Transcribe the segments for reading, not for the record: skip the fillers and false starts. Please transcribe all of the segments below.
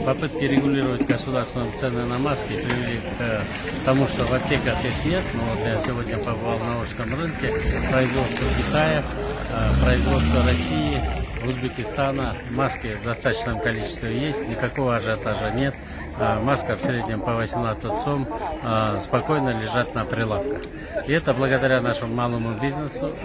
попытки регулировать государственные цены на маски привели к тому, что в аптеках их нет. Но вот я сегодня побывал на Волжском рынке, производство Китая, производство России, Узбекистана. Маски в достаточном количестве есть, никакого ажиотажа нет. Маска в среднем по 18 сом спокойно лежат на прилавках. И это благодаря нашему малому бизнесу.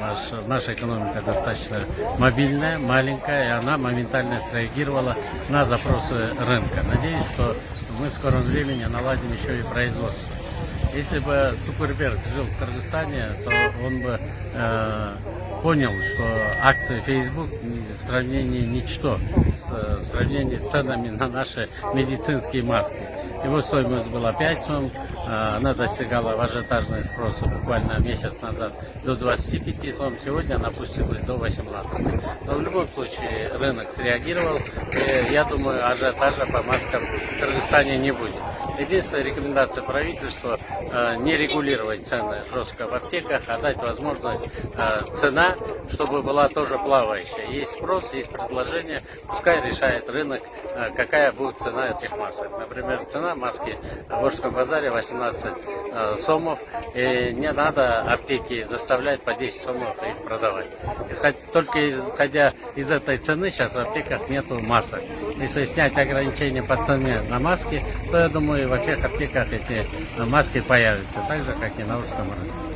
Наша экономика достаточно мобильная, маленькая, и она моментально среагировала на запросы рынка. Надеюсь, что мы в скором времени наладим еще и производство. Если бы Цукерберг жил в Кыргызстане, то он бы понял, что акции Facebook в сравнении ничто, в сравнении с ценами на наши медицинские маски. Его стоимость была 5 сом, она достигала в ажиотажный спрос буквально месяц назад до 25 сом, сегодня она опустилась до 18. Но в любом случае рынок среагировал, и я думаю, ажиотажа по маскам в Кыргызстане не будет. Единственная рекомендация правительства – не регулировать цены жестко в аптеках, а дать возможность цена, чтобы была тоже плавающая. Есть спрос, есть предложение, пускай решает рынок, какая будет цена этих масок. Например, цена маски в Волжском базаре 18 сомов, и не надо аптеки заставлять по 10 сомов их продавать. Только исходя из этой цены сейчас в аптеках нету масок. Если снять ограничения по цене на маски, то я думаю, во всех аптеках эти маски появятся, так же, как и на Волжском рынке.